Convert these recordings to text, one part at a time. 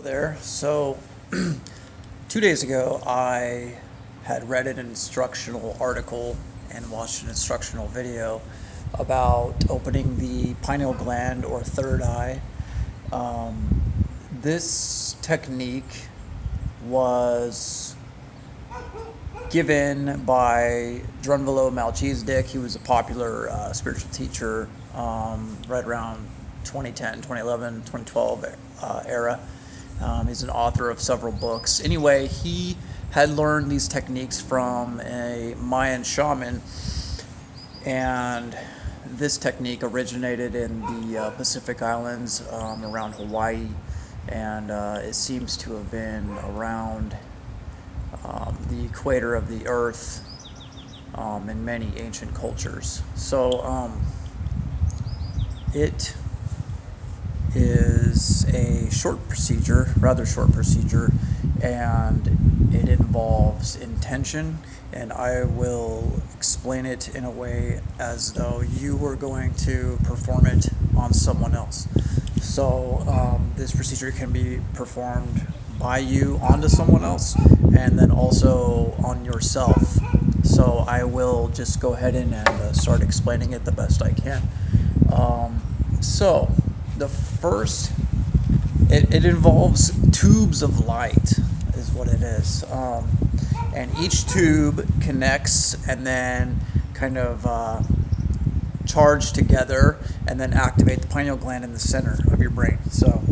There. So 2 days ago, I had read an instructional article and watched an instructional video about opening the pineal gland or third eye. This technique was given by Drunvalo Malchezedek. He was a popular spiritual teacher right around 2010, 2011, 2012 era. He's an author of several books. Anyway, he had learned these techniques from a Mayan shaman, and this technique originated in the Pacific Islands around Hawaii, and it seems to have been around the equator of the earth in many ancient cultures. So it is a rather short procedure, and it involves intention, and I will explain it in a way as though you were going to perform it on someone else. So this procedure can be performed by you onto someone else, and then also on yourself. So I will just go ahead and start explaining it the best I can. So the first, it involves tubes of light is what it is. And each tube connects and then kind of charge together and then activate the pineal gland in the center of your brain. So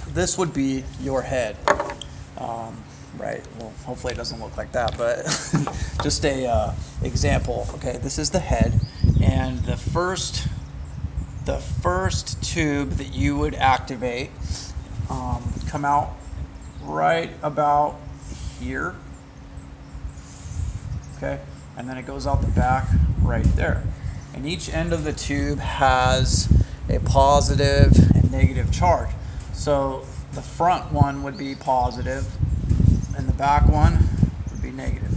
this would be your head. Right, well, hopefully it doesn't look like that, but just a example. Okay, this is the head, and the first tube that you would activate come out right about here. Okay, and then it goes out the back right there, and each end of the tube has a positive and negative charge. So the front one would be positive and the back one would be negative.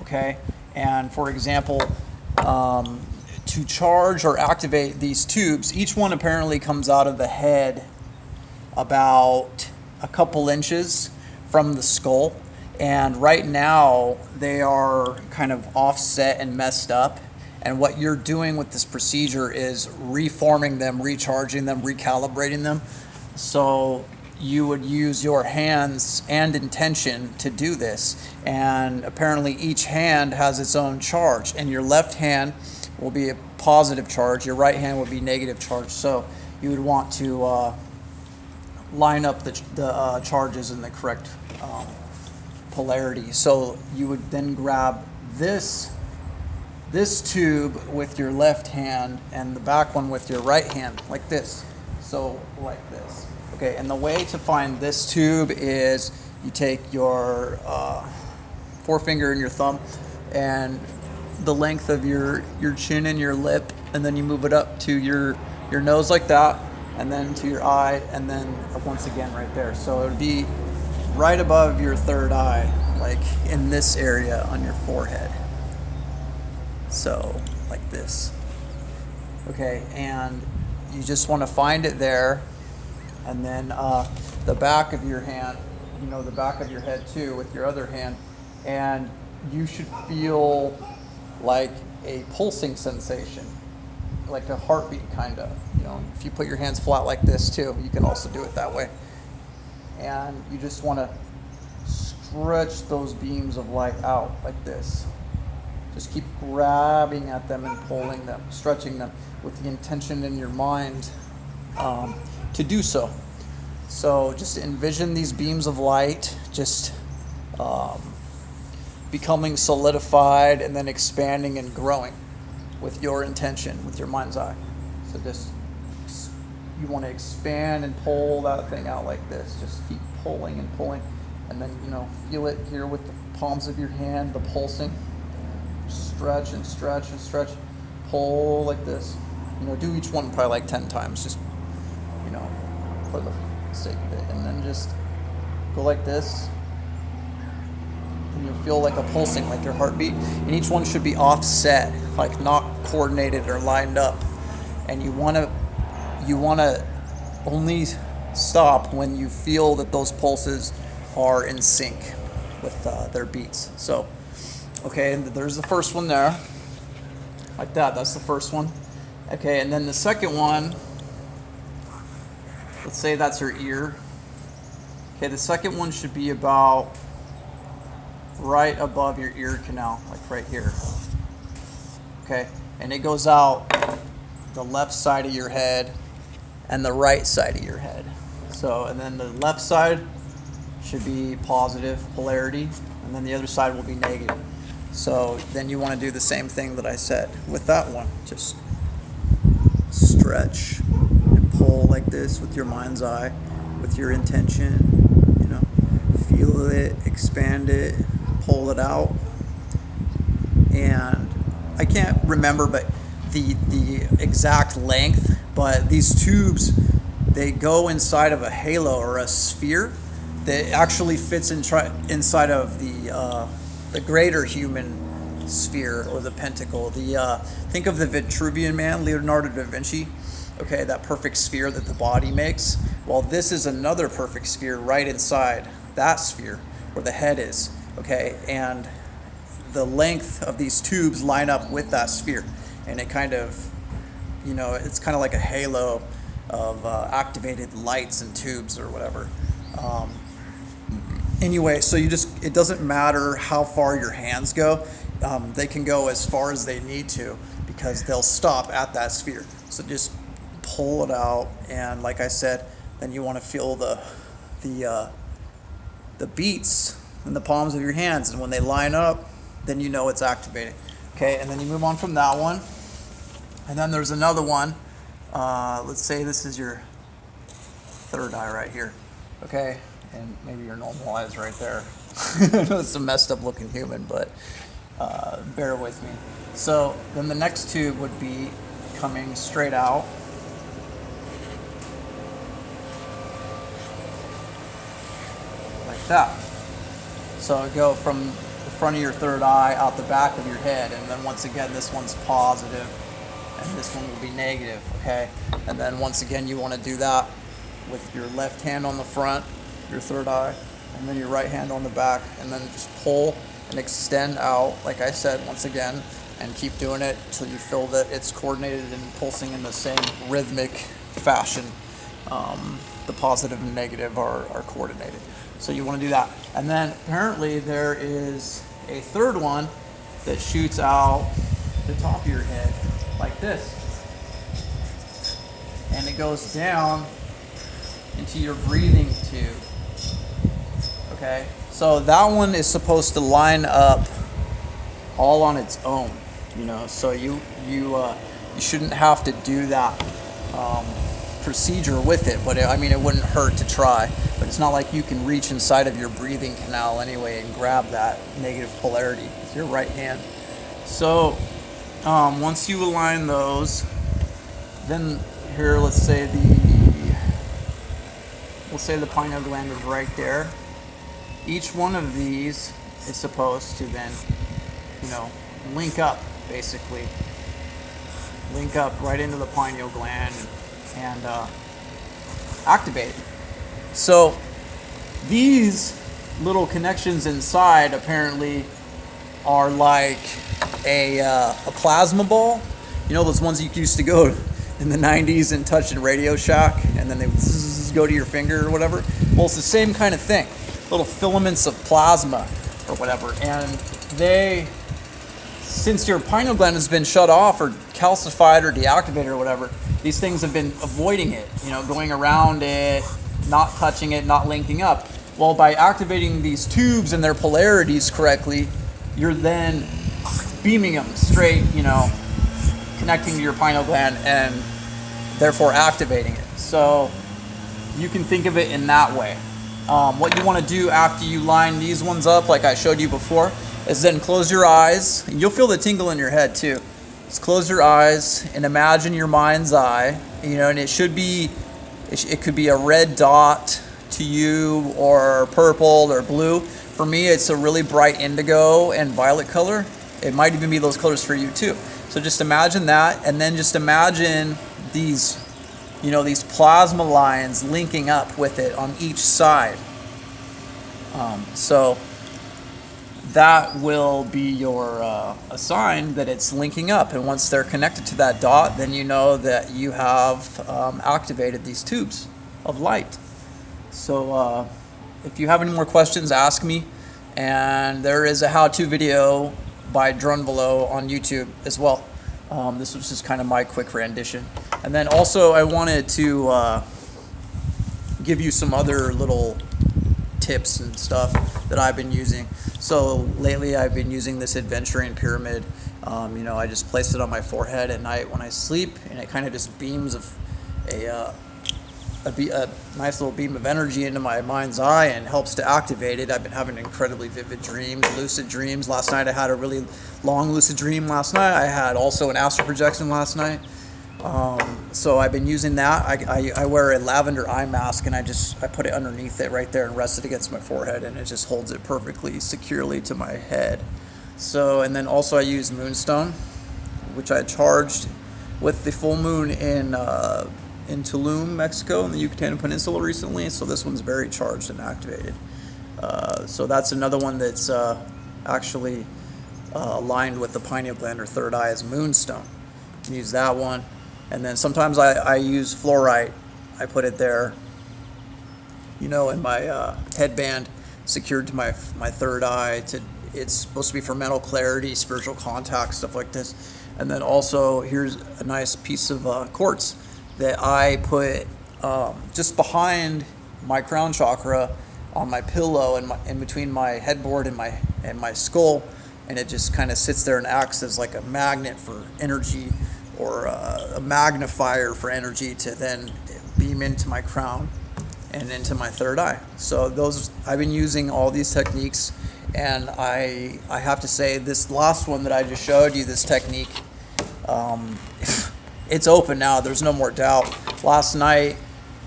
Okay, and for example, to charge or activate these tubes, each one apparently comes out of the head about a couple inches from the skull, and right now they are kind of offset and messed up, and what you're doing with this procedure is reforming them, recharging them, recalibrating them. So you would use your hands and intention to do this, and apparently each hand has its own charge, and your left hand will be a positive charge, your right hand would be negative charge. So you would want to line up the charges in the correct polarity. So you would then grab this tube with your left hand and the back one with your right hand, like this. So like this. Okay, and the way to find this tube is you take your forefinger and your thumb and the length of your chin and your lip, and then you move it up to your nose like that, and then to your eye, and then once again right there. So it would be right above your third eye, like in this area on your forehead. So like this. Okay, and you just want to find it there, and then the back of your hand, the back of your head too with your other hand, and you should feel like a pulsing sensation, like a heartbeat kind of. If you put your hands flat like this too, you can also do it that way. And you just want to stretch those beams of light out like this. Just keep grabbing at them and pulling them, stretching them with the intention in your mind to do so. So just envision these beams of light just becoming solidified and then expanding and growing with your intention, with your mind's eye. So you want to expand and pull that thing out like this. Just keep pulling and pulling, and then feel it here with the palms of your hand, the pulsing. Stretch and stretch and stretch, pull like this. Do each one probably like 10 times, just for the sake of it, and then just go like this. And you'll feel like a pulsing, like your heartbeat, and each one should be offset, like not coordinated or lined up. And you want to only stop when you feel that those pulses are in sync with their beats. So, okay, and there's the first one there, like that. That's the first one. Okay, and then the second one, let's say that's your ear. Okay, the second one should be about right above your ear canal, like right here. Okay, and it goes out the left side of your head and the right side of your head. So, and then the left side should be positive polarity, and then the other side will be negative. So then you want to do the same thing that I said with that one. Just stretch and pull like this with your mind's eye, with your intention, you know, feel it, expand it, pull it out. And I can't remember but the exact length, but these tubes, they go inside of a halo or a sphere that actually fits inside of the greater human sphere, or the pentacle. Think of the Vitruvian Man, Leonardo da Vinci. Okay, that perfect sphere that the body makes. Well, this is another perfect sphere right inside that sphere where the head is. Okay, and the length of these tubes line up with that sphere, and it kind of, you know, it's kind of like a halo of activated lights and tubes or whatever. Anyway, so it doesn't matter how far your hands go. They can go as far as they need to, because they'll stop at that sphere. So just pull it out, and like I said, then you want to feel the beats in the palms of your hands, and when they line up, then you know it's activating. Okay, and then you move on from that one, and then there's another one. Let's say this is your third eye right here. Okay, and maybe your normal eye is right there. I know it's a messed up looking human, but bear with me. So then the next tube would be coming straight out. Like that. So go from the front of your third eye out the back of your head, and then once again this one's positive and this one will be negative. Okay, and then once again you want to do that with your left hand on the front, your third eye, and then your right hand on the back, and then just pull and extend out, like I said, once again, and keep doing it until you feel that it's coordinated and pulsing in the same rhythmic fashion. The positive and negative are coordinated. So you want to do that. And then apparently there is a third one that shoots out the top of your head like this. And it goes down into your breathing tube. Okay? So that one is supposed to line up all on its own, you know. So you shouldn't have to do that procedure with it, but it wouldn't hurt to try. But it's not like you can reach inside of your breathing canal anyway and grab that negative polarity with your right hand. So once you align those, then here let's say the pineal gland is right there. Each one of these is supposed to then, you know, link up, basically. Link up right into the pineal gland and activate it. So these little connections inside apparently are like a plasma ball. You know those ones you used to go in the 90s and touch in Radio Shack, and then they would go to your finger or whatever? Well, it's the same kind of thing. Little filaments of plasma or whatever, and since your pineal gland has been shut off or calcified or deactivated or whatever, these things have been avoiding it, you know, going around it, not touching it, not linking up. Well, by activating these tubes and their polarities correctly, you're then beaming them straight, you know, connecting to your pineal gland and therefore activating it. So you can think of it in that way. What you want to do after you line these ones up, like I showed you before, is then close your eyes, and you'll feel the tingle in your head too. Just close your eyes and imagine your mind's eye, you know, and it could be a red dot to you, or purple or blue. For me, it's a really bright indigo and violet color. It might even be those colors for you too. So just imagine that, and then just imagine these these plasma lines linking up with it on each side. So that will be your a sign that it's linking up, and once they're connected to that dot, then you know that you have activated these tubes of light. So if you have any more questions, ask me, and there is a how-to video by Drunvalo on YouTube as well. This was just kind of my quick rendition. And then also I wanted to give you some other little tips and stuff that I've been using. So lately I've been using this adventuring pyramid. I just place it on my forehead at night when I sleep, and it kind of just beams a nice little beam of energy into my mind's eye and helps to activate it. I've been having incredibly vivid dreams, lucid dreams. Last night I had a really long lucid dream last night. I had also an astral projection last night. So I've been using that. I wear a lavender eye mask, and I put it underneath it right there and rest it against my forehead, and it just holds it perfectly securely to my head. So, and then also I use moonstone, which I charged with the full moon in Tulum, Mexico, in the Yucatan Peninsula recently. So this one's very charged and activated. So that's another one that's actually aligned with the pineal gland or third eye as moonstone. You can use that one. And then sometimes I use fluorite. I put it there, in my headband, secured to my third eye. It's supposed to be for mental clarity, spiritual contact, stuff like this. And then also, here's a nice piece of quartz that I put just behind my crown chakra on my pillow and in between my headboard and my skull, and it just kind of sits there and acts as like a magnet for energy, or a magnifier for energy to then beam into my crown and into my third eye. So I've been using all these techniques, and I have to say, this last one that I just showed you, this technique, it's open now. There's no more doubt. Last night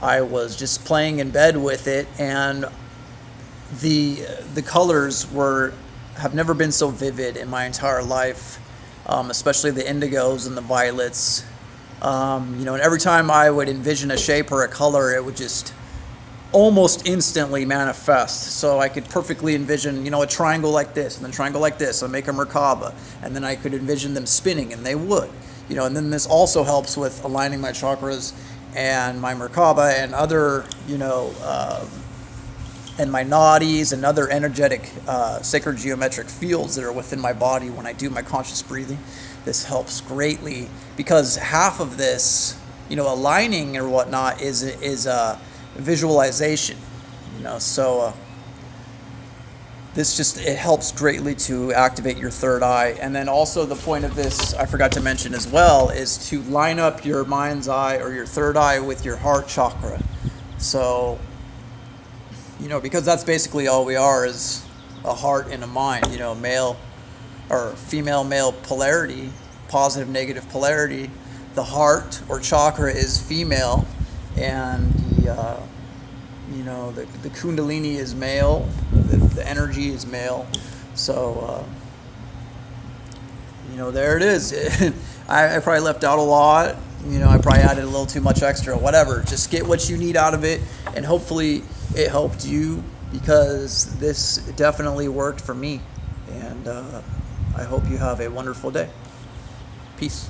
I was just playing in bed with it, and the colors have never been so vivid in my entire life. Especially the indigos and the violets. And every time I would envision a shape or a color, it would just almost instantly manifest. So I could perfectly envision, a triangle like this, and then triangle like this, and make a Merkaba, and then I could envision them spinning, and they would. And then this also helps with aligning my chakras and my Merkaba and other, and my nadis and other energetic sacred geometric fields that are within my body when I do my conscious breathing. This helps greatly, because half of this, aligning or whatnot is visualization. So it helps greatly to activate your third eye. And then also the point of this, I forgot to mention as well, is to line up your mind's eye or your third eye with your heart chakra. So because that's basically all we are, is a heart and a mind, male or female, male polarity, positive, negative polarity. The heart or chakra is female, and the kundalini is male, the energy is male. So, there it is. I probably left out a lot. I probably added a little too much extra, whatever. Just get what you need out of it, and hopefully it helped you, because this definitely worked for me. And I hope you have a wonderful day. Peace.